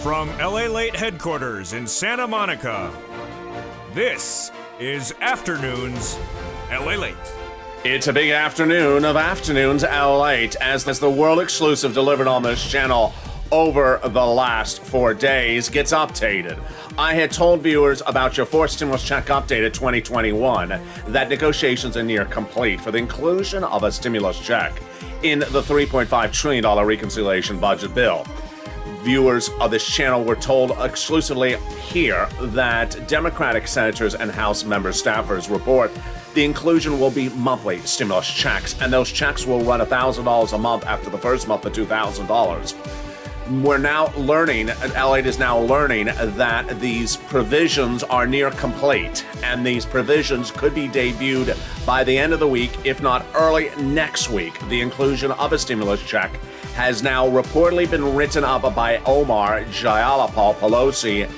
From LALATE headquarters in Santa Monica, this is Afternoons LALATE. It's a big afternoon of Afternoons LALATE as the world exclusive delivered on this channel over the last 4 days gets updated. I had told viewers about your fourth stimulus check update at 2021 that negotiations are near complete for the inclusion of a stimulus check in the $3.5 trillion reconciliation budget bill. Viewers of this channel were told exclusively here that Democratic senators and House member staffers report the inclusion will be monthly stimulus checks, and those checks will run $1,000 a month after the first month of $2,000. We're now learning, LALATE is now learning that these provisions are near complete, and these provisions could be debuted by the end of the week, if not early next week. The inclusion of a stimulus check has now reportedly been written up by Omar Jayalapal Pelosi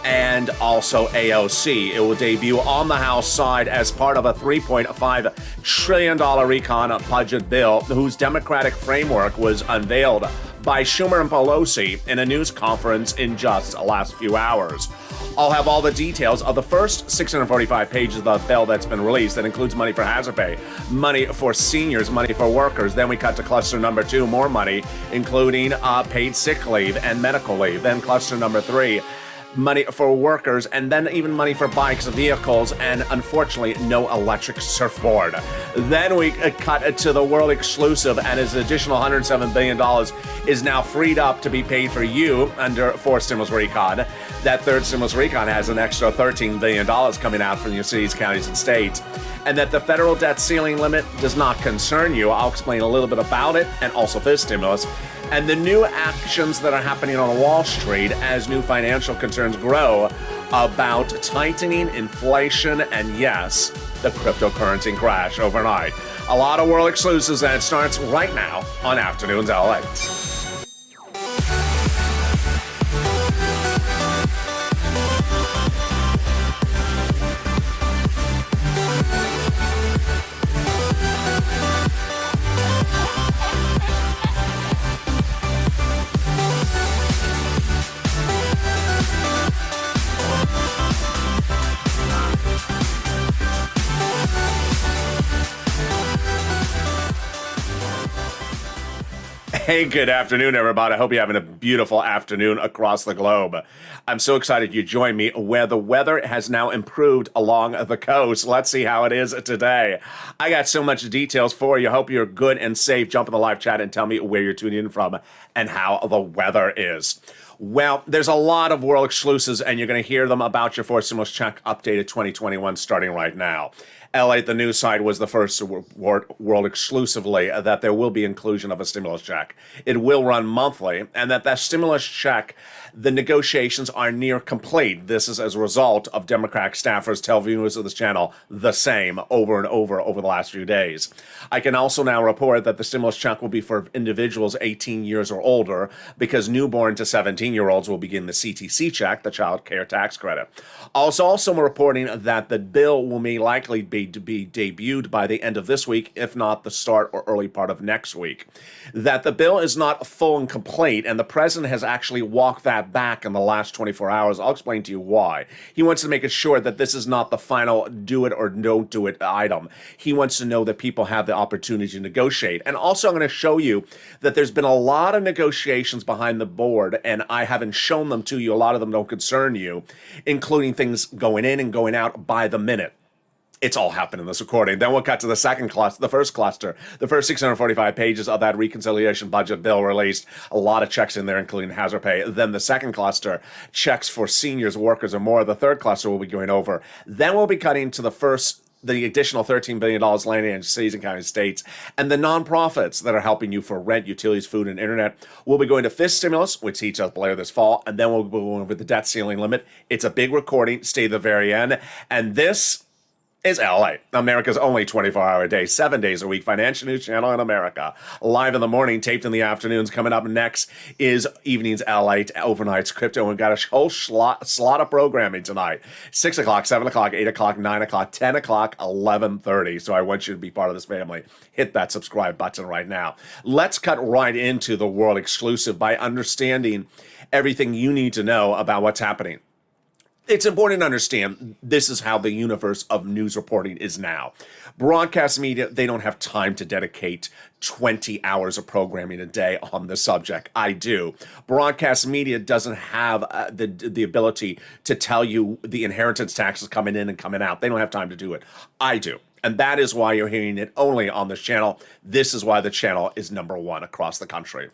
and also AOC. It will debut on the House side as part of a $3.5 trillion recon budget bill whose Democratic framework was unveiled by Schumer and Pelosi in a news conference in just the last few hours. I'll have all the details of the first 645 pages of the bill that's been released that includes money for hazard pay, money for seniors, money for workers. Then we cut to cluster number 2, more money, including paid sick leave and medical leave. Then cluster number 3, money for workers, and then even money for bikes, vehicles, and unfortunately, no electric surfboard. Then we cut to the world exclusive, and his additional $107 billion is now freed up to be paid for you under fourth stimulus recon. That third stimulus recon has an extra $13 billion coming out from your cities, counties, and states. And that the federal debt ceiling limit does not concern you. I'll explain a little bit about it, and also this stimulus. And the new actions that are happening on Wall Street as new financial concerns grow about tightening inflation and, yes, the cryptocurrency crash overnight. A lot of world exclusives, and it starts right now on Afternoons LALATE. Hey, good afternoon, everybody. I hope you're having a beautiful afternoon across the globe. I'm so excited you joined me where the weather has now improved along the coast. Let's see how it is today. I got so much details for you. Hope you're good and safe. Jump in the live chat and tell me where you're tuning in from and how the weather is. Well, there's a lot of world exclusives, and you're going to hear them about your fourth stimulus check updated 2021 starting right now. LALATE, the news side, was the first world exclusively that there will be inclusion of a stimulus check. It will run monthly, and that stimulus check, the negotiations are near complete. This is as a result of Democratic staffers tell viewers of this channel the same over and over the last few days. I can also now report that the stimulus check will be for individuals 18 years or older, because newborn to 17-year-olds will begin the CTC check, the Child Care Tax Credit. Also reporting that the bill will may likely be debuted by the end of this week, if not the start or early part of next week. That the bill is not full and complete, and the president has actually walked that back in the last 24 hours. I'll explain to you why. He wants to make it sure that this is not the final do it or don't do it item. He wants to know that people have the opportunity to negotiate. And also, I'm going to show you that there's been a lot of negotiations behind the board, and I haven't shown them to you. A lot of them don't concern you, including things going in and going out by the minute. It's all happened in this recording. Then we'll cut to the second cluster, the first cluster, the first 645 pages of that reconciliation budget bill released. A lot of checks in there, including hazard pay. Then the second cluster, checks for seniors, workers, and more. The third cluster we'll be going over. Then we'll be cutting to the additional $13 billion landing in cities and counties, states, and the nonprofits that are helping you for rent, utilities, food, and internet. We'll be going to fifth stimulus, which heats up later this fall, and then we'll be going over the debt ceiling limit. It's a big recording. Stay to the very end. And this is LA, America's only 24-hour day, 7 days a week financial news channel in America. Live in the morning, taped in the afternoons. Coming up next is evenings LALATE, overnights crypto. We've got a whole slot of programming tonight. 6 o'clock, 7 o'clock, 8 o'clock, 9 o'clock, 10 o'clock, 11:30. So I want you to be part of this family. Hit that subscribe button right now. Let's cut right into the world exclusive by understanding everything you need to know about what's happening. It's important to understand this is how the universe of news reporting is now. Broadcast media, they don't have time to dedicate 20 hours of programming a day on the subject. I do. Broadcast media doesn't have the ability to tell you the inheritance taxes coming in and coming out. They don't have time to do it. I do. And that is why you're hearing it only on this channel. This is why the channel is #1 across the country.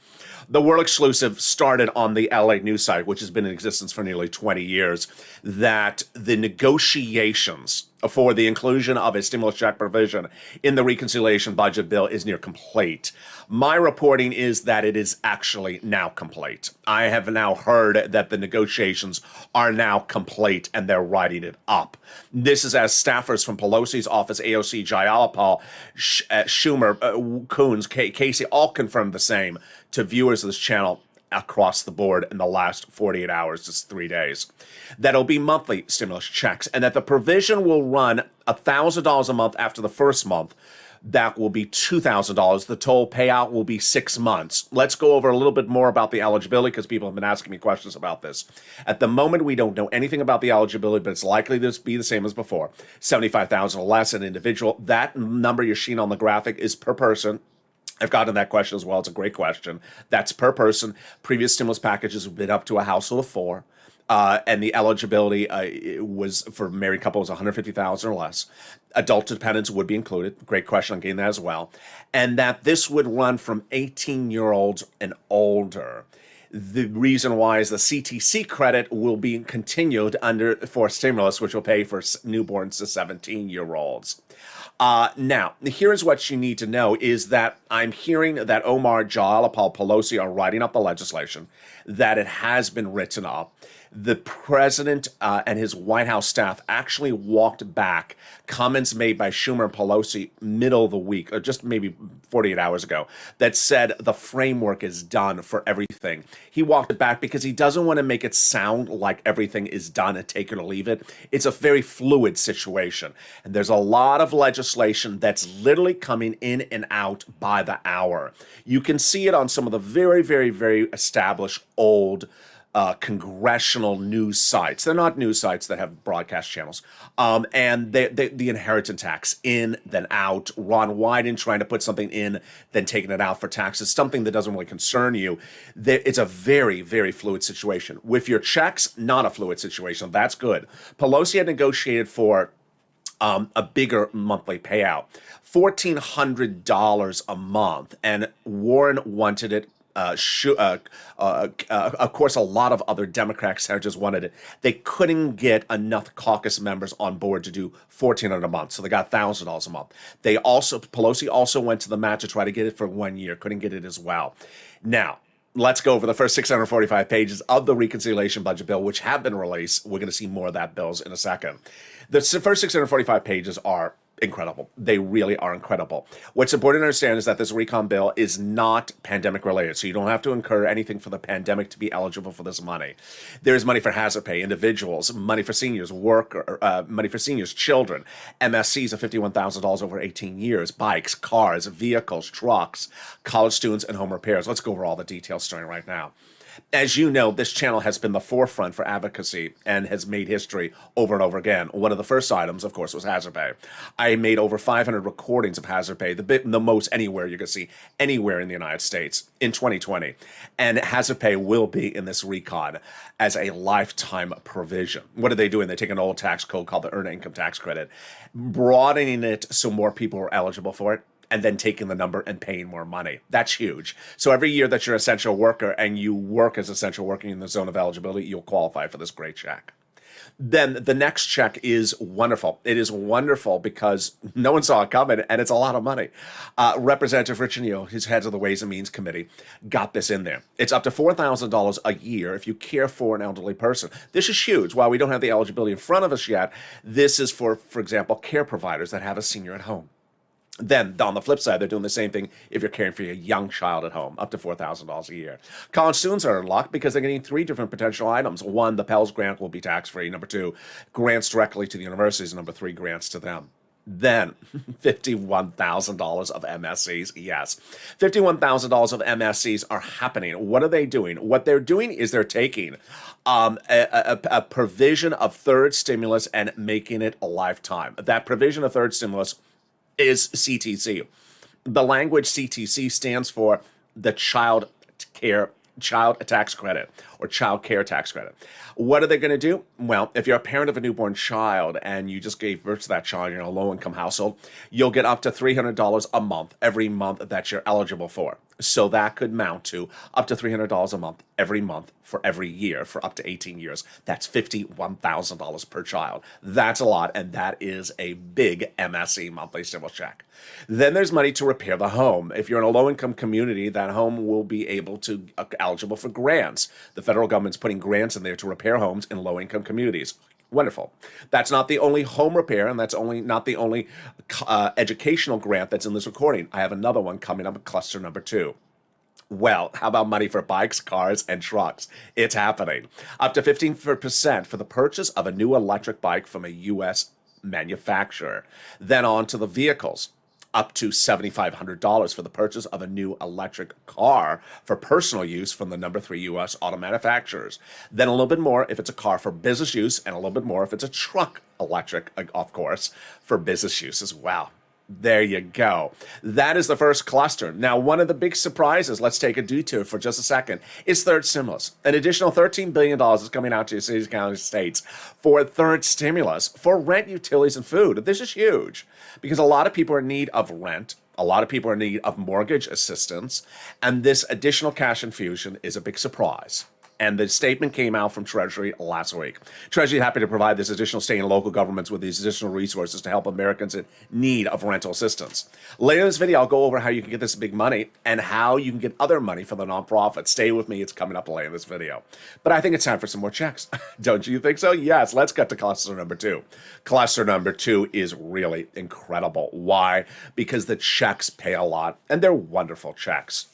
The world exclusive started on the LA news site, which has been in existence for nearly 20 years, that the negotiations for the inclusion of a stimulus check provision in the reconciliation budget bill is near complete. My reporting is that it is actually now complete. I have now heard that the negotiations are now complete and they're writing it up. This is as staffers from Pelosi's office, AOC, Jayalapal, Schumer, Coons, Casey, all confirmed the same to viewers of this channel across the board in the last 48 hours, just 3 days. That'll be monthly stimulus checks, and that the provision will run $1,000 a month after the first month. That will be $2,000. The total payout will be 6 months. Let's go over a little bit more about the eligibility because people have been asking me questions about this. At the moment, we don't know anything about the eligibility, but it's likely to be the same as before. $75,000 or less an individual. That number you're seeing on the graphic is per person. I've gotten that question as well. It's a great question. That's per person. Previous stimulus packages have been up to a household of 4. And the eligibility was for married couples $150,000 or less. Adult dependents would be included. Great question. I'm getting that as well. And that this would run from 18-year-olds and older. The reason why is the CTC credit will be continued for stimulus, which will pay for newborns to 17-year-olds. Now, here's what you need to know is that I'm hearing that Omar, Jayalapal, Pelosi are writing up the legislation, that it has been written up. The president and his White House staff actually walked back comments made by Schumer and Pelosi middle of the week, or just maybe 48 hours ago, that said the framework is done for everything. He walked it back because he doesn't want to make it sound like everything is done and take it or leave it. It's a very fluid situation. And there's a lot of legislation that's literally coming in and out by the hour. You can see it on some of the very, very, very established old congressional news sites. They're not news sites that have broadcast channels. And the inheritance tax in, then out. Ron Wyden trying to put something in, then taking it out for taxes. Something that doesn't really concern you. It's a very, very fluid situation. With your checks, not a fluid situation. That's good. Pelosi had negotiated for a bigger monthly payout, $1,400 a month. And Warren wanted it. Of course, a lot of other Democratic senators wanted it. They couldn't get enough caucus members on board to do $1,400 a month, so they got $1,000 a month. Pelosi also went to the mat to try to get it for 1 year, couldn't get it as well. Now, let's go over the first 645 pages of the reconciliation budget bill, which have been released. We're going to see more of that bills in a second. The first 645 pages are incredible. They really are incredible. What's important to understand is that this recon bill is not pandemic related, so you don't have to incur anything for the pandemic to be eligible for this money. There is money for hazard pay, individuals, money for seniors, money for seniors, children, MSCs of $51,000 over 18 years, bikes, cars, vehicles, trucks, college students, and home repairs. Let's go over all the details starting right now. As you know, this channel has been the forefront for advocacy and has made history over and over again. One of the first items, of course, was hazard pay. I made over 500 recordings of hazard pay, the most anywhere you can see, anywhere in the United States in 2020. And hazard pay will be in this recon as a lifetime provision. What are they doing? They take an old tax code called the Earned Income Tax Credit, broadening it so more people are eligible for it, and then taking the number and paying more money. That's huge. So every year that you're an essential worker and you work as an essential worker in the zone of eligibility, you'll qualify for this great check. Then the next check is wonderful. It is wonderful because no one saw it coming, and it's a lot of money. Representative Rich Neal, his head of the Ways and Means Committee, got this in there. It's up to $4,000 a year if you care for an elderly person. This is huge. While we don't have the eligibility in front of us yet, this is for example, care providers that have a senior at home. Then, on the flip side, they're doing the same thing if you're caring for your young child at home, up to $4,000 a year. College students are in luck because they're getting 3 different potential items. 1, the Pell Grant will be tax-free. Number 2, grants directly to the universities. Number 3, grants to them. Then, $51,000 of MSCs. Yes, $51,000 of MSCs are happening. What are they doing? What they're doing is they're taking a provision of third stimulus and making it a lifetime. That provision of third stimulus is CTC. The language CTC stands for the Child Tax Credit or Child Care Tax Credit. What are they going to do? Well, if you're a parent of a newborn child and you just gave birth to that child, you're in a low-income household, you'll get up to $300 a month every month that you're eligible for. So that could mount to up to $300 a month every month for every year for up to 18 years. That's $51,000 per child. That's a lot, and that is a big MSC monthly stimulus check. Then there's money to repair the home. If you're in a low-income community, that home will be able to eligible for grants. The federal government's putting grants in there to repair homes in low-income communities. Wonderful. That's not the only home repair, and that's not the only educational grant that's in this recording. I have another one coming up, cluster number 2. Well, how about money for bikes, cars, and trucks? It's happening. Up to 15% for the purchase of a new electric bike from a U.S. manufacturer. Then on to the vehicles. Up to $7,500 for the purchase of a new electric car for personal use from the number 3 U.S. auto manufacturers. Then a little bit more if it's a car for business use, and a little bit more if it's a truck electric, of course, for business use as well. There you go. That is the first cluster. Now, one of the big surprises, let's take a detour for just a second, is third stimulus. An additional $13 billion is coming out to your cities, counties, states for third stimulus for rent, utilities, and food. This is huge because a lot of people are in need of rent. A lot of people are in need of mortgage assistance. And this additional cash infusion is a big surprise. And the statement came out from Treasury last week. Treasury is happy to provide this additional state and local governments with these additional resources to help Americans in need of rental assistance. Later in this video, I'll go over how you can get this big money and how you can get other money from the nonprofit. Stay with me. It's coming up later in this video. But I think it's time for some more checks. Don't you think so? Yes. Let's get to cluster number 2. Cluster number 2 is really incredible. Why? Because the checks pay a lot, and they're wonderful checks.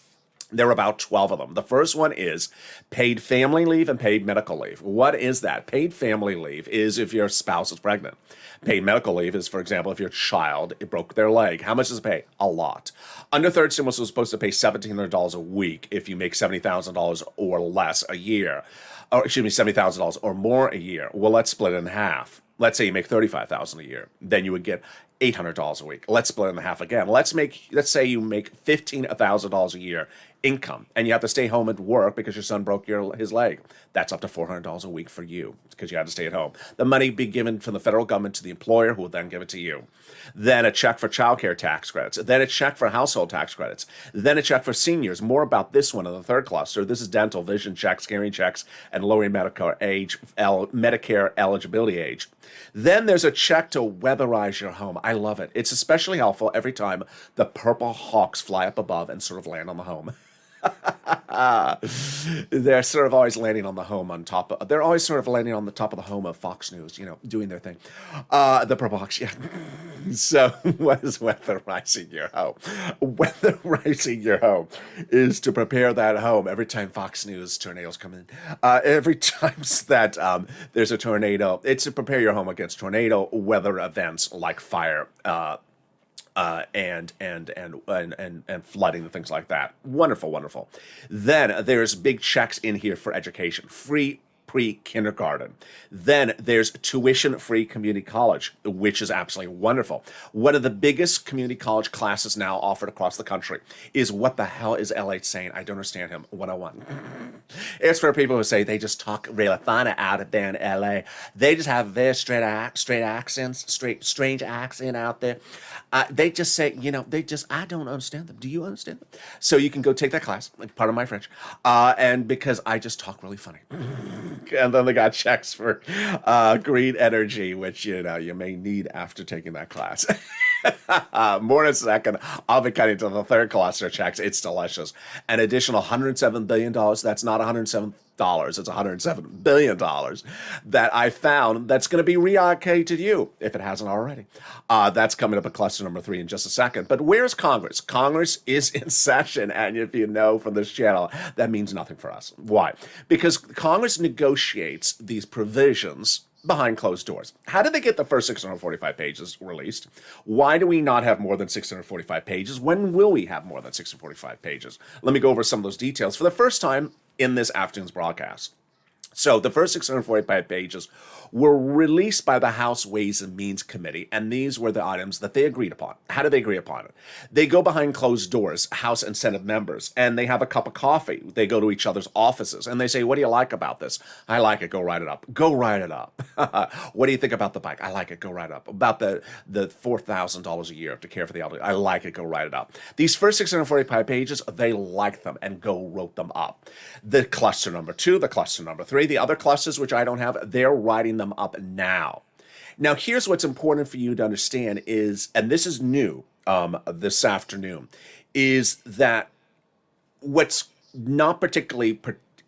There are about 12 of them. The first one is paid family leave and paid medical leave. What is that? Paid family leave is if your spouse is pregnant. Paid medical leave is, for example, if your child broke their leg. How much does it pay? A lot. Under third stimulus was supposed to pay $1,700 a week if you make $70,000 or less a year. Or, excuse me, $70,000 or more a year. Well, let's split it in half. Let's say you make $35,000 a year. Then you would get $800 a week. Let's split it in half again. Let's say you make $15,000 a year income, and you have to stay home and work because your son broke his leg. That's up to $400 a week for you because you had to stay at home. The money be given from the federal government to the employer, who will then give it to you. Then a check for child care tax credits. Then a check for household tax credits. Then a check for seniors. More about this one in the third cluster. This is dental, vision checks, hearing checks, and lowering Medicare eligibility age. Then there's a check to weatherize your home. I love it. It's especially helpful every time the purple hawks fly up above and sort of land on the home. They're sort of always landing on the home on top of, they're always sort of landing on the top of the home of Fox News, doing their thing. The Purple Hawks, yeah. So what is weatherizing your home? Weatherizing your home is to prepare that home every time Fox News tornadoes come in. Every time that there's a tornado, it's to prepare your home against tornado weather events like fire, and flooding and things like that. Wonderful, wonderful. Then there's big checks in here for education. Free pre-kindergarten. Then there's tuition-free community college, which is absolutely wonderful. One of the biggest community college classes now offered across the country is What the Hell is LATE Saying? I don't understand him. 101. It's for people who say they just talk really funny out there in LA. They just have very straight accents, strange accent out there. They just say, I don't understand them. Do you understand them? So you can go take that class, like part of my French, and because I just talk really funny. And then they got checks for green energy, which, you may need after taking that class. More in a second. I'll be cutting to the third cluster checks. It's delicious. An additional $107 billion. That's not $107. It's $107 billion that I found that's going to be reallocated to you if it hasn't already. That's coming up at cluster number 3 in just a second. But where's Congress? Congress is in session. And if you know from this channel, that means nothing for us. Why? Because Congress negotiates these provisions behind closed doors. How did they get the first 645 pages released? Why do we not have more than 645 pages? When will we have more than 645 pages? Let me go over some of those details for the first time in this afternoon's broadcast. So the first 645 pages were released by the House Ways and Means Committee, and these were the items that they agreed upon. How did they agree upon it? They go behind closed doors, House and Senate members, and they have a cup of coffee. They go to each other's offices, and they say, what do you like about this? I like it. Go write it up. Go write it up. What do you think about the bike? I like it. Go write it up. About the $4,000 a year to care for the elderly? I like it. Go write it up. These first 645 pages, they liked them and go wrote them up. The cluster number 2, the cluster number 3, the other clusters, which I don't have, they're writing them up now. Now, here's what's important for you to understand is, and this is new this afternoon, is that what's not particularly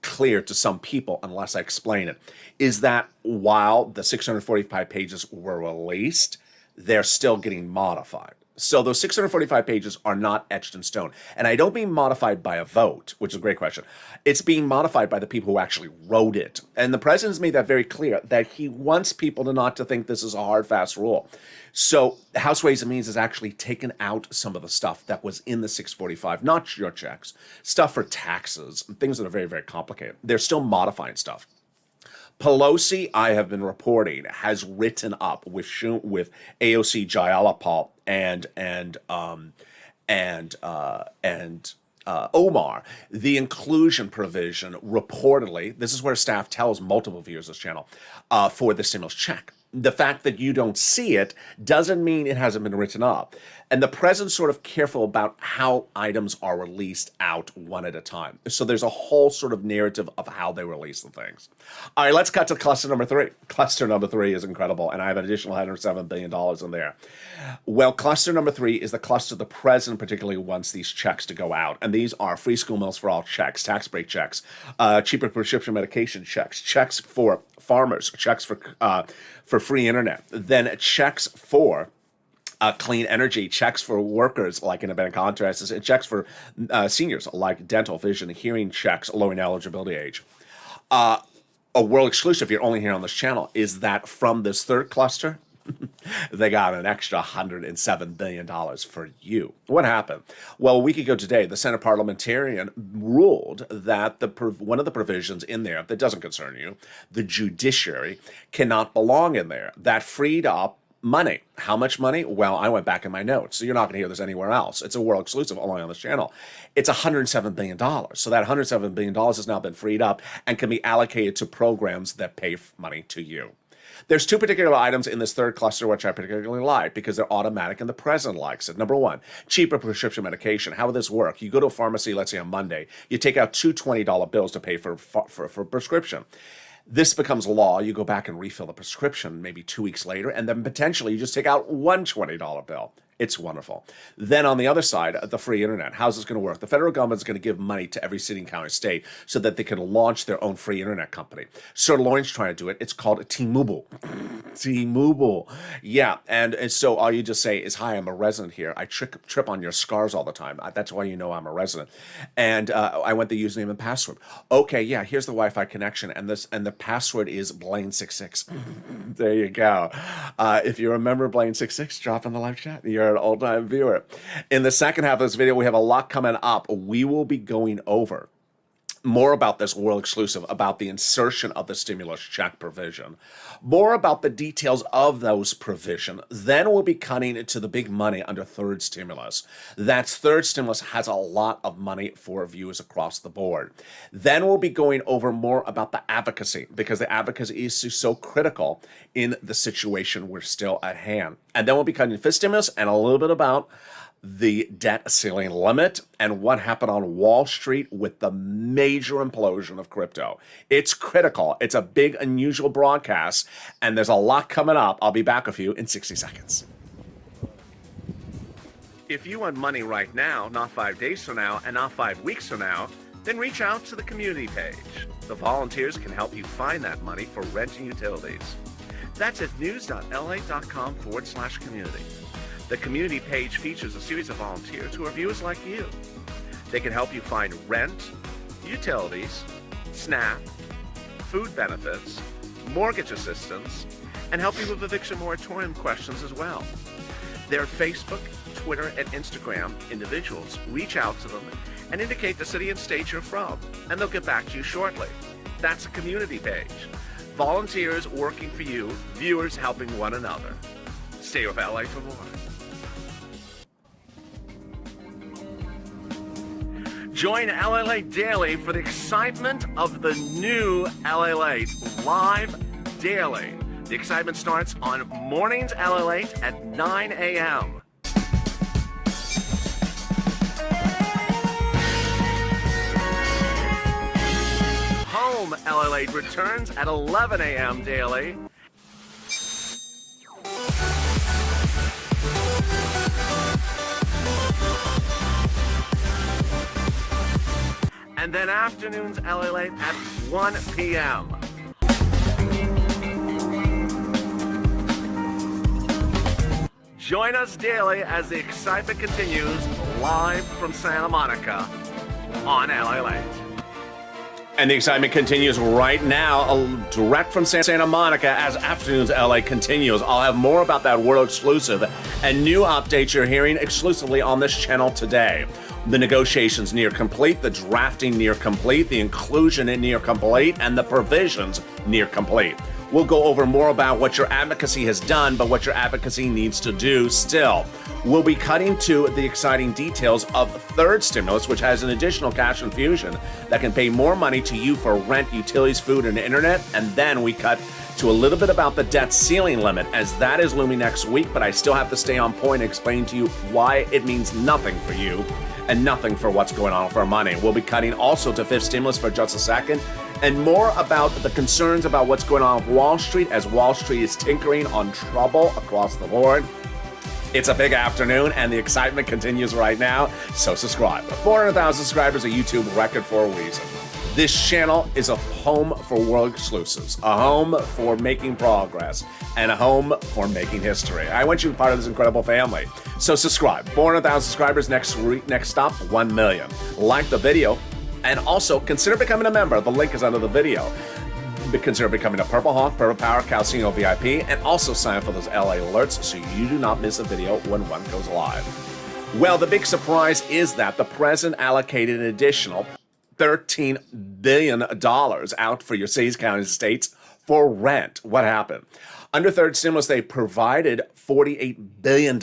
clear to some people, unless I explain it, is that while the 645 pages were released, they're still getting modified. So those 645 pages are not etched in stone. And I don't mean modified by a vote, which is a great question. It's being modified by the people who actually wrote it. And the president's made that very clear, that he wants people not to think this is a hard, fast rule. So House Ways and Means has actually taken out some of the stuff that was in the 645, not your checks, stuff for taxes, things that are very, very complicated. They're still modifying stuff. Pelosi, I have been reporting, has written up with AOC Jayapal and Omar the inclusion provision. Reportedly, this is where staff tells multiple viewers of this channel for the stimulus check. The fact that you don't see it doesn't mean it hasn't been written up. And the president's sort of careful about how items are released out one at a time. So there's a whole sort of narrative of how they release the things. All right, let's cut to cluster number 3. Cluster number 3 is incredible, and I have an additional $107 billion in there. Well, cluster number 3 is the cluster the president particularly wants these checks to go out. And these are free school meals for all checks, tax break checks, cheaper prescription medication checks, checks for farmers, checks for free internet, then checks for clean energy, checks for workers like independent contractors, and checks for seniors like dental, vision, hearing checks, lowering eligibility age. A world exclusive, you're only here on this channel, is that from this third cluster, they got an extra $107 billion for you. What happened? Well, a week ago today, the Senate parliamentarian ruled that one of the provisions in there that doesn't concern you, the judiciary, cannot belong in there. That freed up money. How much money? Well, I went back in my notes, so you're not going to hear this anywhere else. It's a world exclusive only on this channel. It's $107 billion. So that $107 billion has now been freed up and can be allocated to programs that pay money to you. There's 2 particular items in this third cluster which I particularly like because they're automatic and the president likes it. Number 1, cheaper prescription medication. How would this work? You go to a pharmacy, let's say on Monday, you take out 2 $20 bills to pay for prescription. This becomes law. You go back and refill the prescription maybe 2 weeks later, and then potentially you just take out one $20 bill. It's wonderful. Then on the other side, the free internet. How's this going to work? The federal government is going to give money to every city and county state so that they can launch their own free internet company. Sir Lawrence trying to do it. It's called T-Mobile. T-Mobile. Yeah, and so all you just say is, hi, I'm a resident here. I trip on your scars all the time. That's why you know I'm a resident. And I want the username and password. Okay, yeah, here's the Wi-Fi connection, and the password is Blaine66. There you go. If you remember Blaine66, drop in the live chat. You're an all-time viewer. In the second half of this video, we have a lot coming up. We will be going over More about this world exclusive, about the insertion of the stimulus check provision, more about the details of those provision. Then we'll be cutting into the big money under third stimulus. That's third stimulus has a lot of money for viewers across the board. Then we'll be going over more about the advocacy, because the advocacy is so critical in the situation we're still at hand. And then we'll be cutting fifth stimulus and a little bit about the debt ceiling limit and what happened on Wall Street with the major implosion of crypto. It's critical. It's a big, unusual broadcast, and there's a lot coming up. I'll be back with you in 60 seconds. If you want money right now, not 5 days from now, and not 5 weeks from now, then reach out to the community page. The volunteers can help you find that money for rent and utilities. That's at news.la.com/community. The community page features a series of volunteers who are viewers like you. They can help you find rent, utilities, SNAP, food benefits, mortgage assistance, and help you with eviction moratorium questions as well. Their Facebook, Twitter, and Instagram individuals reach out to them and indicate the city and state you're from, and they'll get back to you shortly. That's a community page. Volunteers working for you, viewers helping one another. Stay with LA for more. Join LALATE Daily for the excitement of the new LALATE live daily. The excitement starts on mornings LALATE at 9 a.m. Home LALATE returns at 11 a.m. daily. And then afternoons LALATE at 1 p.m. Join us daily as the excitement continues live from Santa Monica on LALATE. And the excitement continues right now, direct from Santa Monica as Afternoons LA continues. I'll have more about that world exclusive and new updates you're hearing exclusively on this channel today. The negotiations near complete, the drafting near complete, the inclusion in near complete, and the provisions near complete. We'll go over more about what your advocacy has done, but what your advocacy needs to do still. We'll be cutting to the exciting details of third stimulus, which has an additional cash infusion that can pay more money to you for rent, utilities, food, and internet. And then we cut to a little bit about the debt ceiling limit, as that is looming next week, but I still have to stay on point and explain to you why it means nothing for you and nothing for what's going on with our money. We'll be cutting also to fifth stimulus for just a second, and more about the concerns about what's going on with Wall Street, as Wall Street is tinkering on trouble across the board. It's a big afternoon, and the excitement continues right now, so subscribe. 400,000 subscribers, a YouTube record for a reason. This channel is a home for world exclusives, a home for making progress, and a home for making history. I want you to be part of this incredible family. So subscribe. 400,000 subscribers next week. Next stop, 1 million. Like the video, and also consider becoming a member. The link is under the video. Consider becoming a Purple Hawk, Purple Power, Calcino VIP, and also sign up for those LA alerts so you do not miss a video when one goes live. Well, the big surprise is that the president allocated an additional $13 billion out for your cities, counties, and states for rent. What happened? Under third stimulus, they provided $48 billion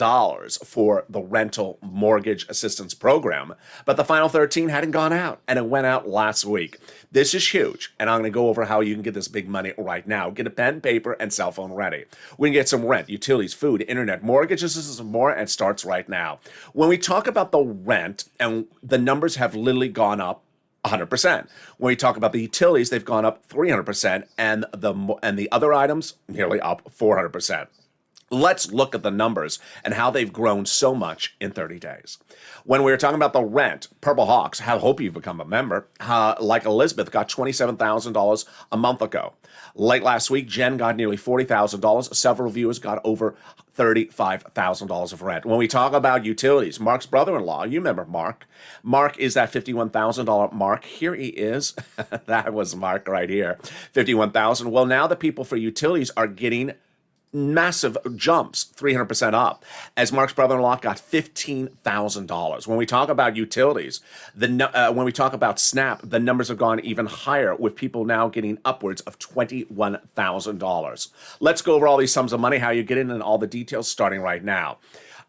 for the rental mortgage assistance program, but the final 13 hadn't gone out, and it went out last week. This is huge, and I'm going to go over how you can get this big money right now. Get a pen, paper, and cell phone ready. We can get some rent, utilities, food, internet, mortgage assistance, and more, and it starts right now. When we talk about the rent, and the numbers have literally gone up 100%. When we talk about the utilities, they've gone up 300%, and the other items nearly up 400%. Let's look at the numbers and how they've grown so much in 30 days. When we were talking about the rent, Purple Hawks, I hope you've become a member, like Elizabeth, got $27,000 a month ago. Late last week, Jen got nearly $40,000. Several viewers got over $35,000 of rent. When we talk about utilities, Mark's brother-in-law, you remember Mark. Mark is that $51,000 mark. Here he is. That was Mark right here, $51,000. Well, now the people for utilities are getting massive jumps, 300% up, as Mark's brother-in-law got $15,000. When we talk about utilities, when we talk about SNAP, the numbers have gone even higher, with people now getting upwards of $21,000. Let's go over all these sums of money, how you get in, and all the details starting right now.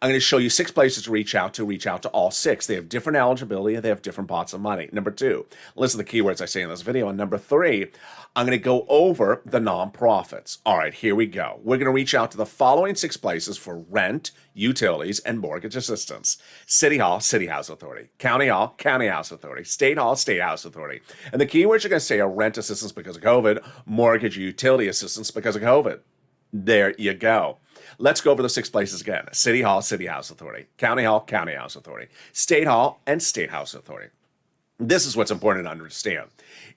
I'm going to show you 6 places to reach out to all 6. They have different eligibility and they have different pots of money. Number 2, listen to the keywords I say in this video. And number 3, I'm going to go over the nonprofits. All right, here we go. We're going to reach out to the following 6 places for rent, utilities, and mortgage assistance. City Hall, City House Authority. County Hall, County House Authority. State Hall, State House Authority. And the keywords you're going to say are rent assistance because of COVID, mortgage utility assistance because of COVID. There you go. Let's go over the 6 places again. City Hall, City House Authority. County Hall, County House Authority. State Hall, and State House Authority. This is what's important to understand,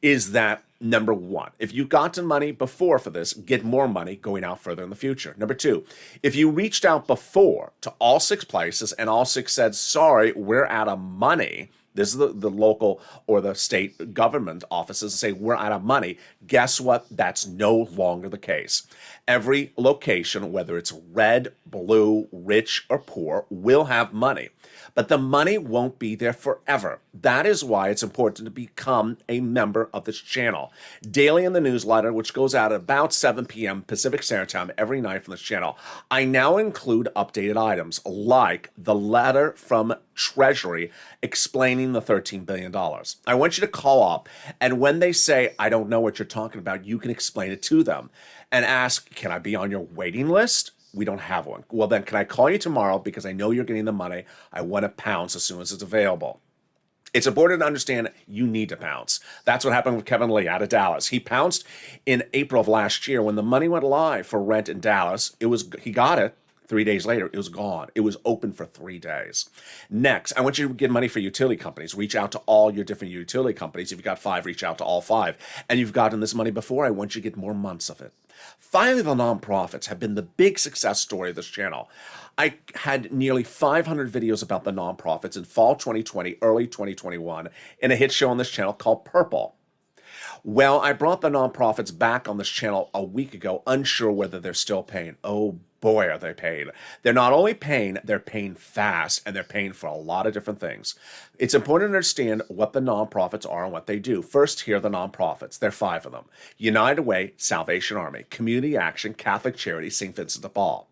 is that, number 1, if you've gotten money before for this, get more money going out further in the future. Number 2, if you reached out before to all 6 places and all 6 said, sorry, we're out of money, this is the local or the state government offices say we're out of money. Guess what? That's no longer the case. Every location, whether it's red, blue, rich, or poor, will have money. But the money won't be there forever. That is why it's important to become a member of this channel. Daily in the newsletter, which goes out at about 7 p.m. Pacific Standard Time every night from this channel, I now include updated items like the letter from Treasury explaining the $13 billion. I want you to call up, and when they say, I don't know what you're talking about, you can explain it to them and ask, can I be on your waiting list? We don't have one. Well, then can I call you tomorrow because I know you're getting the money. I want to pounce as soon as it's available. It's important to understand you need to pounce. That's what happened with Kevin Lee out of Dallas. He pounced in April of last year when the money went live for rent in Dallas. He got it. 3 days later, it was gone. It was open for 3 days. Next, I want you to get money for utility companies. Reach out to all your different utility companies. If you've got 5, reach out to all 5. And you've gotten this money before, I want you to get more months of it. Finally, the nonprofits have been the big success story of this channel. I had nearly 500 videos about the nonprofits in fall 2020, early 2021, in a hit show on this channel called Purple. Well, I brought the nonprofits back on this channel a week ago, unsure whether they're still paying. Oh boy, are they paying. They're not only paying, they're paying fast, and they're paying for a lot of different things. It's important to understand what the nonprofits are and what they do. First, here are the nonprofits. There are 5 of them. United Way, Salvation Army, Community Action, Catholic Charity, St. Vincent de Paul.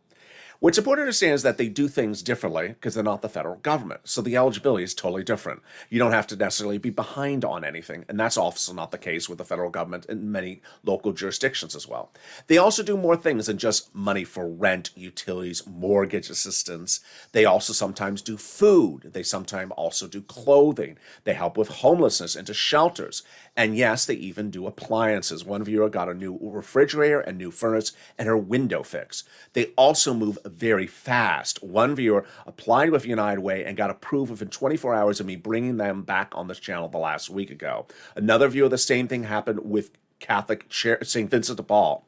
What's important to understand is that they do things differently because they're not the federal government. So the eligibility is totally different. You don't have to necessarily be behind on anything. And that's also not the case with the federal government in many local jurisdictions as well. They also do more things than just money for rent, utilities, mortgage assistance. They also sometimes do food. They sometimes also do clothing. They help with homelessness into shelters. And yes, they even do appliances. One viewer got a new refrigerator, a new furnace, and her window fixed. They also move very fast. One viewer applied with United Way and got approved within 24 hours of me bringing them back on this channel the last week ago. Another viewer, the same thing happened with Catholic St. Vincent de Paul.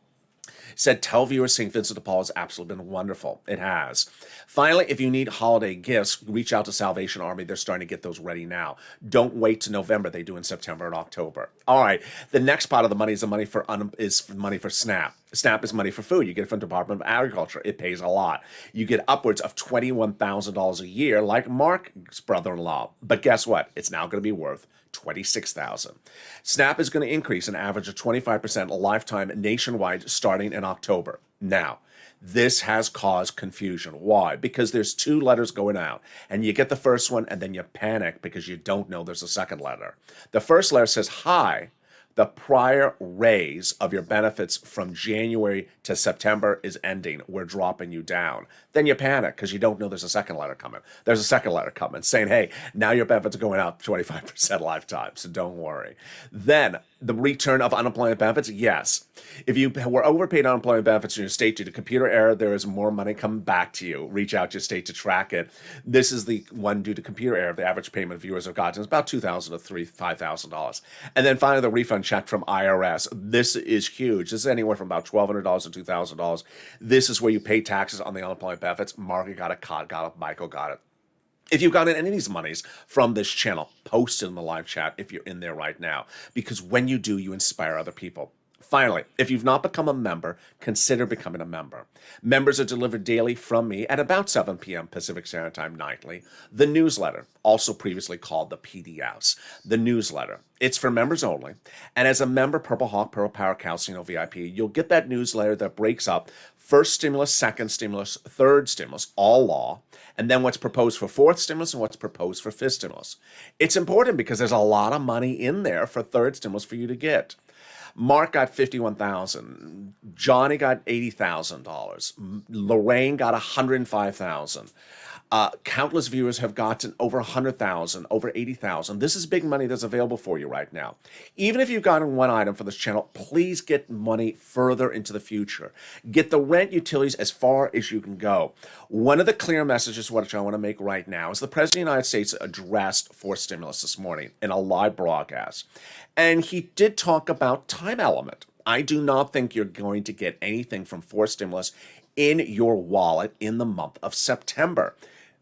Said, tell viewers St. Vincent de Paul has absolutely been wonderful. It has. Finally, if you need holiday gifts, reach out to Salvation Army. They're starting to get those ready now. Don't wait to November. They do in September and October. All right. The next part of the money is the money for money for SNAP. SNAP is money for food. You get it from the Department of Agriculture. It pays a lot. You get upwards of $21,000 a year, like Mark's brother-in-law. But guess what? It's now going to be worth $26,000. SNAP is going to increase an average of 25% lifetime nationwide starting in October. Now, this has caused confusion. Why? Because there's 2 letters going out, and you get the first one, and then you panic because you don't know there's a second letter. The first letter says, hi, the prior raise of your benefits from January to September is ending. We're dropping you down. Then you panic because you don't know there's a second letter coming. There's a second letter coming saying, hey, now your benefits are going up 25% lifetime, so don't worry. Then the return of unemployment benefits, yes. If you were overpaid unemployment benefits in your state due to computer error, there is more money coming back to you. Reach out to your state to track it. This is the one due to computer error. The average payment viewers have gotten is about $2,000 to $5,000. And then finally, the refund check from IRS. This is huge. This is anywhere from about $1,200 to $2,000. This is where you pay taxes on the unemployment benefits. Margaret got it, Cod got it, Michael got it. If you've gotten any of these monies from this channel, post it in the live chat if you're in there right now. Because when you do, you inspire other people. Finally, if you've not become a member, consider becoming a member. Members are delivered daily from me at about 7 p.m. Pacific Standard Time nightly. The newsletter, also previously called the PDFs, the newsletter. It's for members only. And as a member, Purple Hawk, Purple Power Calcino VIP, you'll get that newsletter that breaks up first stimulus, second stimulus, third stimulus, all law, and then what's proposed for fourth stimulus and what's proposed for fifth stimulus. It's important because there's a lot of money in there for third stimulus for you to get. Mark got $51,000. Johnny got $80,000. Lorraine got $105,000. Countless viewers have gotten over $100,000, over $80,000. This is big money that's available for you right now. Even if you've gotten one item for this channel, please get money further into the future. Get the rent utilities as far as you can go. One of the clear messages which I want to make right now is the President of the United States addressed fourth stimulus this morning in a live broadcast. And he did talk about time element. I do not think you're going to get anything from fourth stimulus in your wallet in the month of September.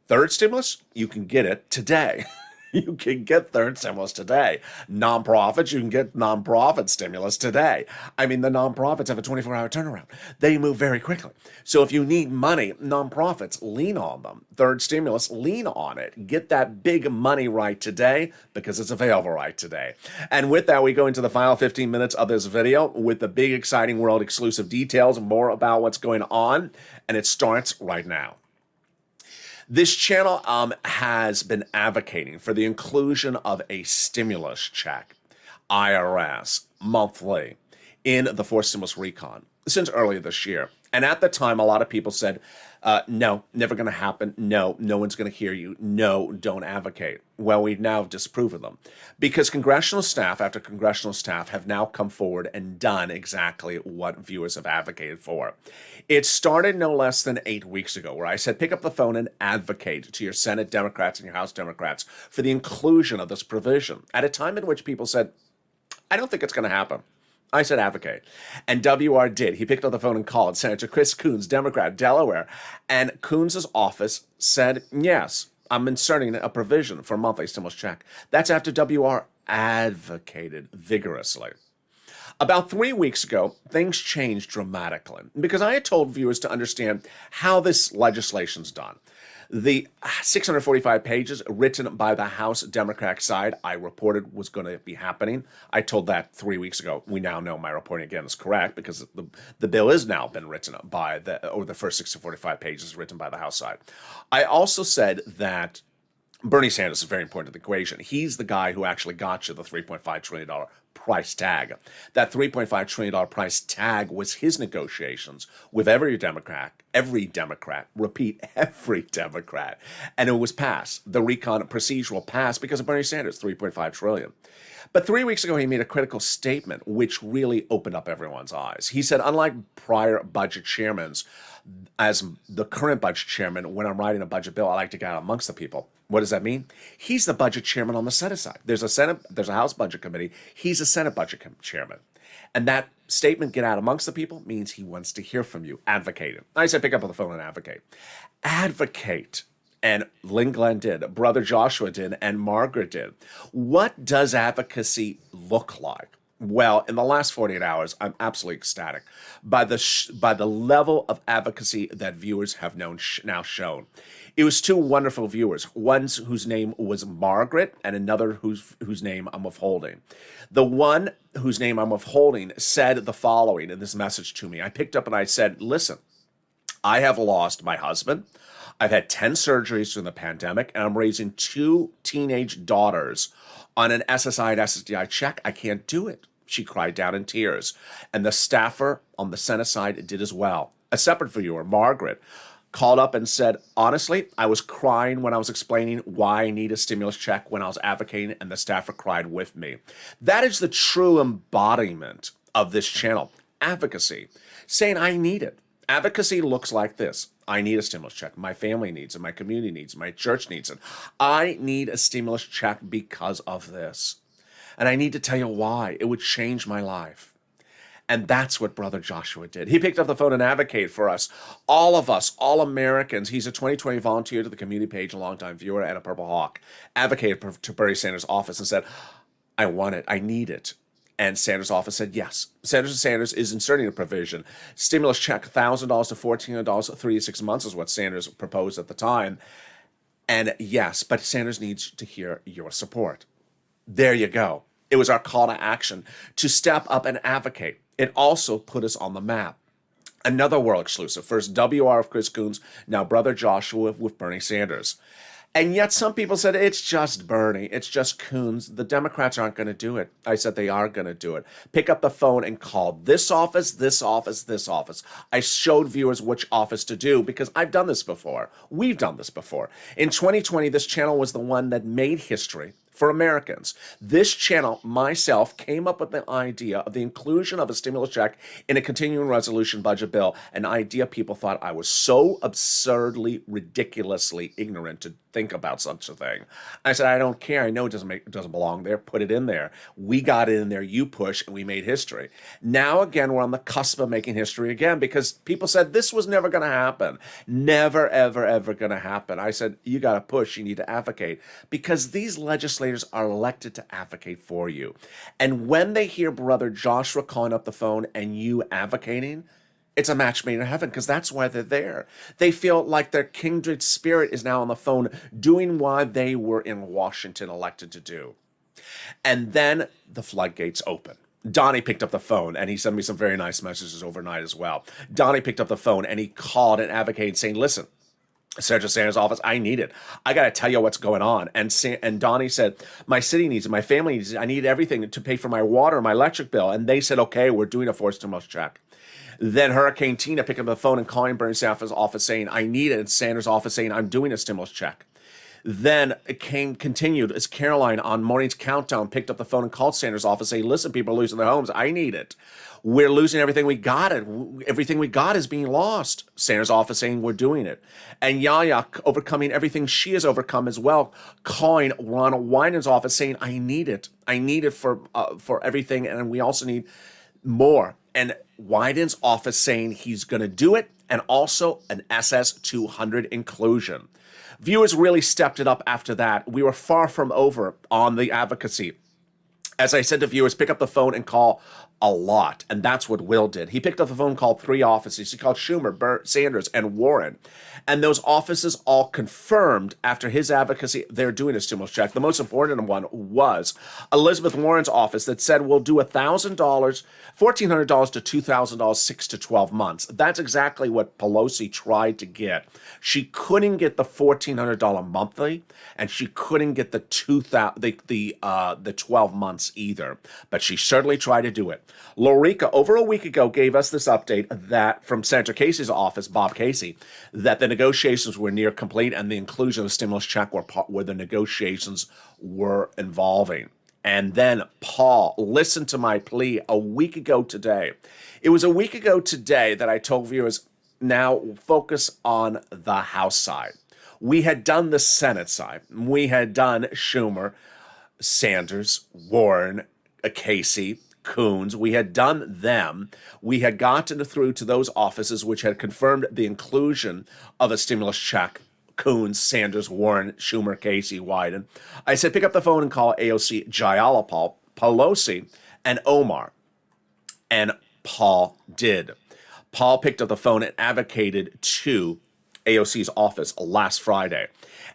Third stimulus, you can get it today. You can get third stimulus today. Nonprofits, you can get nonprofit stimulus today. I mean, the nonprofits have a 24-hour turnaround. They move very quickly. So if you need money, nonprofits, lean on them. Third stimulus, lean on it. Get that big money right today because it's available right today. And with that, we go into the final 15 minutes of this video with the big, exciting world exclusive details, more about what's going on, and it starts right now. This channel has been advocating for the inclusion of a stimulus check, IRS, monthly, in the fourth stimulus recon since earlier this year. And at the time, a lot of people said, no, never going to happen. No, no one's going to hear you. No, don't advocate. Well, we've now disproven them because congressional staff after congressional staff have now come forward and done exactly what viewers have advocated for. It started no less than 8 weeks ago where I said, pick up the phone and advocate to your Senate Democrats and your House Democrats for the inclusion of this provision at a time in which people said, I don't think it's going to happen. I said advocate. And WR did. He picked up the phone and called Senator Chris Coons, Democrat, Delaware. And Coons' office said, yes, I'm inserting a provision for a monthly stimulus check. That's after WR advocated vigorously. About 3 weeks ago, things changed dramatically because I had told viewers to understand how this legislation's done. The 645 pages written by the House Democratic side I reported was going to be happening. I told that 3 weeks ago. We now know my reporting again is correct because the bill is now been written by the first 645 pages written by the House side. I also said that Bernie Sanders is very important to the equation. He's the guy who actually got you the $3.5 trillion price tag. That $3.5 trillion price tag was his negotiations with every Democrat, repeat, every Democrat. And it was passed. The recon procedural passed because of Bernie Sanders, $3.5 trillion. But 3 weeks ago, he made a critical statement which really opened up everyone's eyes. He said, unlike prior budget chairmen, as the current budget chairman, when I'm writing a budget bill, I like to get out amongst the people. What does that mean? He's the budget chairman on the Senate side. There's a House Budget Committee. He's a Senate Budget chairman. And that statement, get out amongst the people, means he wants to hear from you. Advocate. I said, pick up the phone and advocate. Advocate. And Lynn Glenn did, Brother Joshua did, and Margaret did. What does advocacy look like? Well, in the last 48 hours, I'm absolutely ecstatic by the level of advocacy that viewers have now shown. It was two wonderful viewers, one whose name was Margaret and another whose name I'm withholding. The one whose name I'm withholding said the following in this message to me. I picked up and I said, listen, I have lost my husband. I've had 10 surgeries during the pandemic, and I'm raising 2 teenage daughters on an SSI and SSDI check. I can't do it. She cried down in tears. And the staffer on the Senate side did as well. A separate viewer, Margaret, called up and said, honestly, I was crying when I was explaining why I need a stimulus check when I was advocating, and the staffer cried with me. That is the true embodiment of this channel. Advocacy. Saying I need it. Advocacy looks like this. I need a stimulus check. My family needs it. My community needs it. My church needs it. I need a stimulus check because of this. And I need to tell you why. It would change my life. And that's what Brother Joshua did. He picked up the phone and advocated for us, all Americans. He's a 2020 volunteer to the community page, a longtime viewer, and a Purple Hawk. Advocated to Bernie Sanders' office and said, I want it. I need it. And Sanders' office said yes. Sanders is inserting a provision. Stimulus check, $1,000 to $1,400, 3 to 6 months is what Sanders proposed at the time. And yes, but Sanders needs to hear your support. There you go. It was our call to action to step up and advocate. It also put us on the map. Another world exclusive. First WR of Chris Coons, now Brother Joshua with Bernie Sanders. And yet some people said, it's just Bernie, it's just Coons. The Democrats aren't going to do it. I said they are going to do it. Pick up the phone and call this office, this office, this office. I showed viewers which office to do because I've done this before. We've done this before. In 2020, this channel was the one that made history for Americans. This channel, myself, came up with the idea of the inclusion of a stimulus check in a continuing resolution budget bill, an idea people thought I was so absurdly, ridiculously ignorant to think about such a thing. I said, I don't care. I know it doesn't belong there. Put it in there. We got it in there. You push, and we made history. Now, again, we're on the cusp of making history again because people said this was never going to happen. Never, ever, ever going to happen. I said, you got to push. You need to advocate because these legislators are elected to advocate for you. And when they hear Brother Joshua calling up the phone and you advocating, it's a match made in heaven because that's why they're there. They feel like their kindred spirit is now on the phone doing what they were in Washington elected to do. And then the floodgates open. Donnie picked up the phone and he sent me some very nice messages overnight as well. Donnie picked up the phone and he called and advocated saying, listen, Senator Sanders' office, I need it. I got to tell you what's going on. And Donnie said, my city needs it. My family needs it. I need everything to pay for my water, my electric bill. And they said, okay, we're doing a forced stimulus check. Then Hurricane Tina picked up the phone and calling Bernie Sanders' office saying, I need it. And Sanders' office saying, I'm doing a stimulus check. Then it continued as Caroline on Morning's Countdown picked up the phone and called Sanders' office saying, listen, people are losing their homes. I need it. We're losing everything we got. Everything we got is being lost. Sanders' office saying we're doing it. And Yaya overcoming everything she has overcome as well, calling Ronald Wyden's office saying, I need it. I need it for everything. And we also need more. And Wyden's office saying he's going to do it. And also an SS-200 inclusion. Viewers really stepped it up after that. We were far from over on the advocacy. As I said to viewers, pick up the phone and call a lot. And that's what Will did. He picked up the phone, called 3 offices. He called Schumer, Sanders, and Warren. And those offices all confirmed after his advocacy, they're doing a stimulus check. The most important one was Elizabeth Warren's office that said, we'll do $1,000, $1,400 to $2,000, 6 to 12 months. That's exactly what Pelosi tried to get. She couldn't get the $1,400 monthly, and she couldn't get the 12 months either. But she certainly tried to do it. Lorica, over a week ago, gave us this update that from Senator Casey's office, Bob Casey, that the negotiations were near complete and the inclusion of the stimulus check where the negotiations were involving. And then Paul, listen to my plea a week ago today. It was a week ago today that I told viewers, now focus on the House side. We had done the Senate side. We had done Schumer, Sanders, Warren, Casey, Coons. We had done them. We had gotten through to those offices which had confirmed the inclusion of a stimulus check. Coons, Sanders, Warren, Schumer, Casey, Wyden. I said, pick up the phone and call AOC, Jayala, Pelosi, and Omar. And Paul did. Paul picked up the phone and advocated to AOC's office last Friday.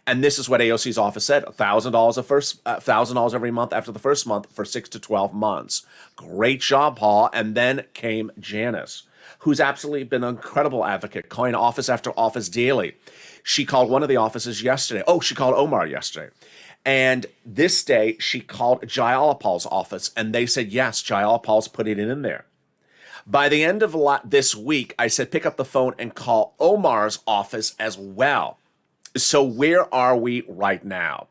And this is what AOC's office said, $1,000 every month after the first month for 6 to 12 months. Great job, Paul. And then came Janice, who's absolutely been an incredible advocate, calling office after office daily. She called one of the offices yesterday. Oh, she called Omar yesterday. And this day, she called Jayalapal's office, and they said, yes, Jayalapal's putting it in there. By the end of this week, I said, pick up the phone and call Omar's office as well. So where are we right now?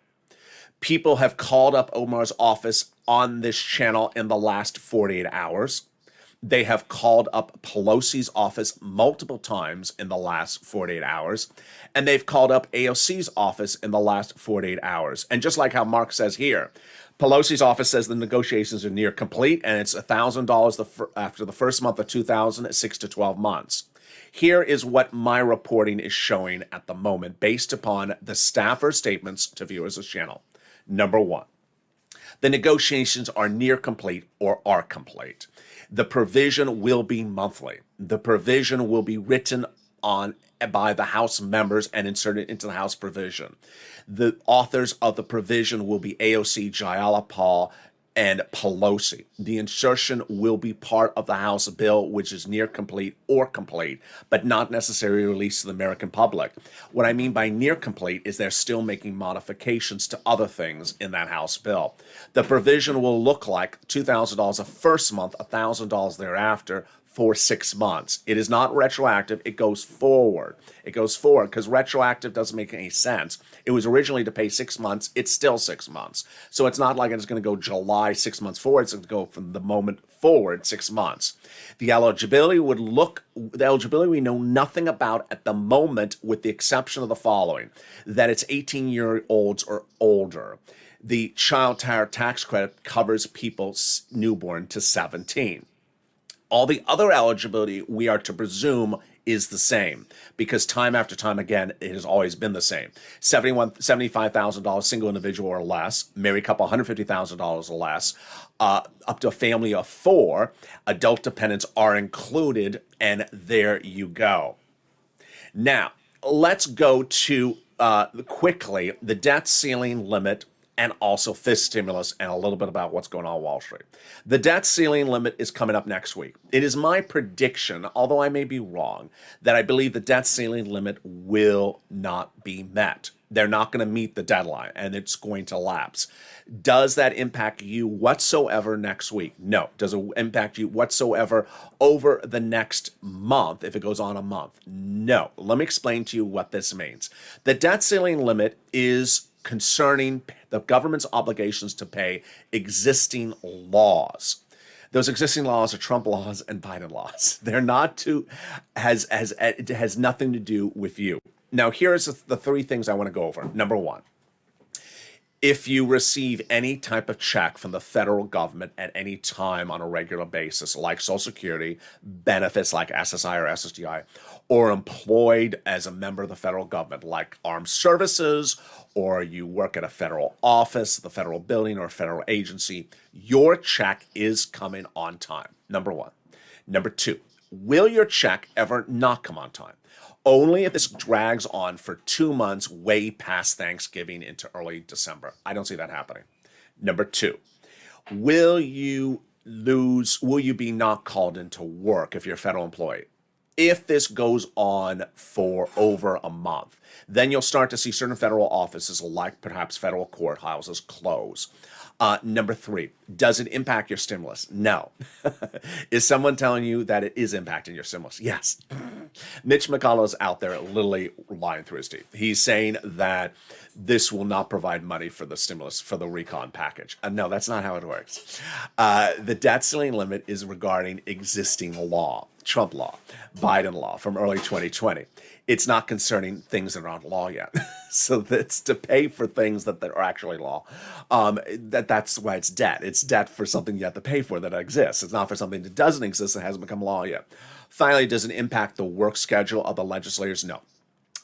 People have called up Omar's office on this channel in the last 48 hours. They have called up Pelosi's office multiple times in the last 48 hours. And they've called up AOC's office in the last 48 hours. And just like how Mark says here, Pelosi's office says the negotiations are near complete, and it's $1,000 after the first month of 2000, 6 to 12 months. Here is what my reporting is showing at the moment based upon the staffer statements to viewers of the channel. Number one, The negotiations are near complete or are complete. The provision will be monthly. The provision will be written on by the House members and inserted into the House provision. The authors of the provision will be AOC, Jayalapal, and Pelosi. The insertion will be part of the House bill, which is near complete or complete, but not necessarily released to the American public. What I mean by near complete is they're still making modifications to other things in that House bill. The provision will look like $2,000 a first month, $1,000 thereafter, for 6 months. It is not retroactive. It goes forward. It goes forward because retroactive doesn't make any sense. It was originally to pay 6 months. It's still 6 months. So it's not like it's going to go July 6 months forward. It's going to go from the moment forward 6 months. The eligibility we know nothing about at the moment, with the exception of the following: that it's 18-year-olds or older. The child tax credit covers people newborn to 17. All the other eligibility we are to presume is the same, because time after time again, it has always been the same. $75,000 single individual or less, married couple $150,000 or less, up to a family of 4, adult dependents are included, and there you go. Now, let's go to quickly the debt ceiling limit, and also fifth stimulus, and a little bit about what's going on Wall Street. The debt ceiling limit is coming up next week. It is my prediction, although I may be wrong, that I believe the debt ceiling limit will not be met. They're not going to meet the deadline, and it's going to lapse. Does that impact you whatsoever next week? No. Does it impact you whatsoever over the next month, if it goes on a month? No. Let me explain to you what this means. The debt ceiling limit is concerning the government's obligations to pay existing laws. Those existing laws are Trump laws and Biden laws. They're not it has nothing to do with you. Now, here's the 3 things I want to go over. Number 1, if you receive any type of check from the federal government at any time on a regular basis, like Social Security, benefits like SSI or SSDI, or employed as a member of the federal government, like armed services, or you work at a federal office, the federal building, or a federal agency, your check is coming on time. Number 1. Number 2, will your check ever not come on time? Only if this drags on for 2 months, way past Thanksgiving into early December. I don't see that happening. Number 2, will you be not called into work if you're a federal employee? If this goes on for over a month, then you'll start to see certain federal offices, like perhaps federal courthouses, close. Number 3, does it impact your stimulus? No. Is someone telling you that it is impacting your stimulus? Yes. Mitch McConnell is out there literally lying through his teeth. He's saying that this will not provide money for the stimulus, for the recon package. No, that's not how it works. The debt ceiling limit is regarding existing law, Trump law, Biden law from early 2020. It's not concerning things that aren't law yet. So that's to pay for things that are actually law. That's why it's debt. It's debt for something you have to pay for that exists. It's not for something that doesn't exist that hasn't become law yet. Finally, does it impact the work schedule of the legislators? No.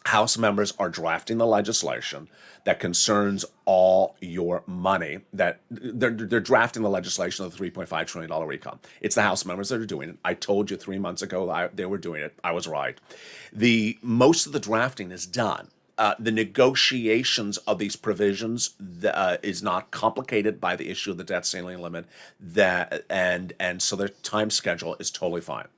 House members are drafting the legislation that concerns all your money. That they're drafting the legislation of the $3.5 trillion recon. It's the House members that are doing it. I told you 3 months ago they were doing it. I was right. Most of the drafting is done. The negotiations of these provisions is not complicated by the issue of the debt ceiling limit. And so their time schedule is totally fine.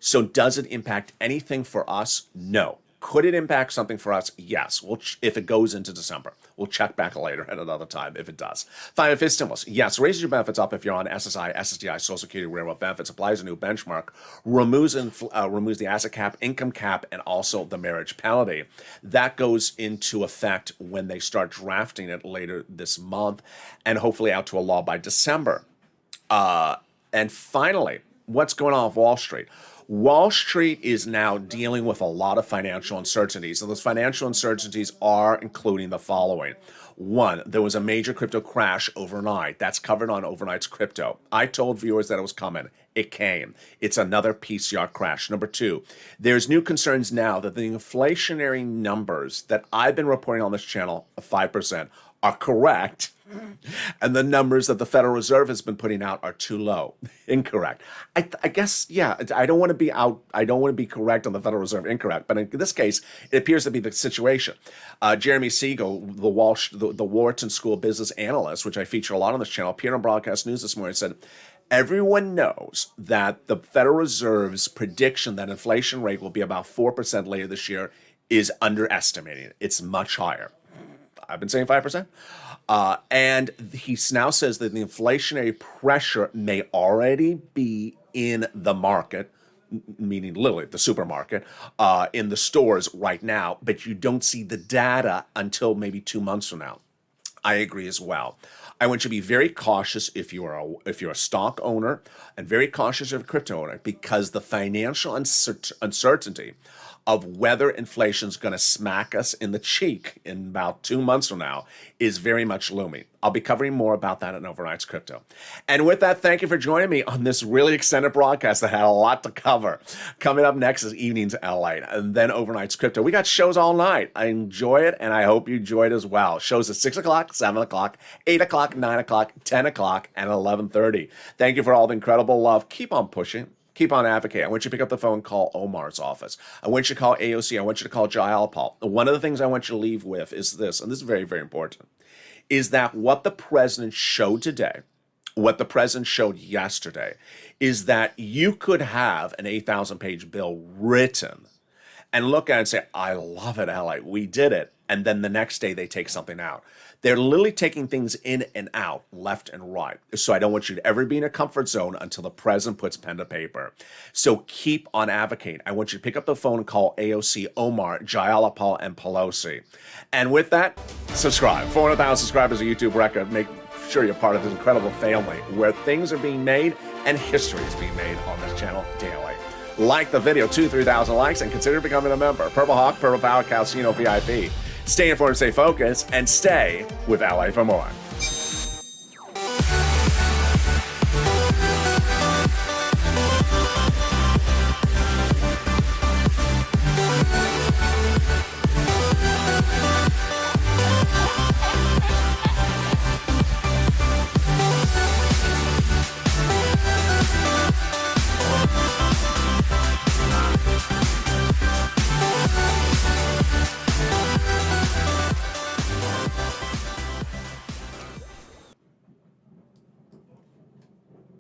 So does it impact anything for us? No. Could it impact something for us? Yes. If it goes into December. We'll check back later at another time if it does. Finally, fifth stimulus. Yes, raises your benefits up if you're on SSI, SSDI, Social Security, railroad benefits, applies a new benchmark, removes the asset cap, income cap, and also the marriage penalty. That goes into effect when they start drafting it later this month, and hopefully out to a law by December. And finally, what's going on with Wall Street? Wall Street is now dealing with a lot of financial uncertainties, and those financial uncertainties are including the following. 1, there was a major crypto crash overnight. That's covered on Overnight's Crypto. I told viewers that it was coming. It came. It's another PCR crash. Number two, there's new concerns now that the inflationary numbers that I've been reporting on this channel of 5% are correct, and the numbers that the Federal Reserve has been putting out are too low. Incorrect. I guess, yeah, I don't want to be correct on the Federal Reserve incorrect, but in this case, it appears to be the situation. Jeremy Siegel, the Wharton School business analyst, which I feature a lot on this channel, appeared on Broadcast News this morning, said, everyone knows that the Federal Reserve's prediction that inflation rate will be about 4% later this year is underestimating it. It's much higher. I've been saying 5%. And he now says that the inflationary pressure may already be in the market, meaning literally the supermarket, in the stores right now, but you don't see the data until maybe 2 months from now. I agree as well. I want you to be very cautious if you're a stock owner, and very cautious if you're a crypto owner, because the financial uncertainty of whether inflation's going to smack us in the cheek in about 2 months from now is very much looming. I'll be covering more about that in Overnight's Crypto. And with that, thank you for joining me on this really extended broadcast that had a lot to cover. Coming up next is Evenings LALATE, and then Overnight's Crypto. We got shows all night. I enjoy it, and I hope you enjoy it as well. Shows at 6 o'clock, 7 o'clock, 8 o'clock, 9 o'clock, 10 o'clock, and 11:30. Thank you for all the incredible love. Keep on pushing. Keep on advocating. I want you to pick up the phone, call Omar's office. I want you to call AOC. I want you to call Jai Alpal. One of the things I want you to leave with is this, and this is very, very important, is that what the president showed today, what the president showed yesterday, is that you could have an 8,000-page bill written and look at it and say, I love it, LA, we did it. And then the next day they take something out. They're literally taking things in and out, left and right. So I don't want you to ever be in a comfort zone until the president puts pen to paper. So keep on advocating. I want you to pick up the phone and call AOC, Omar, Jayalapal, and Pelosi. And with that, subscribe. 400,000 subscribers, a YouTube record. Make sure you're part of this incredible family where things are being made and history is being made on this channel daily. Like the video, 2,000-3,000 likes, and consider becoming a member. Purple Hawk, Purple Power, Calcino VIP. Stay informed, stay focused, and stay with LA for more.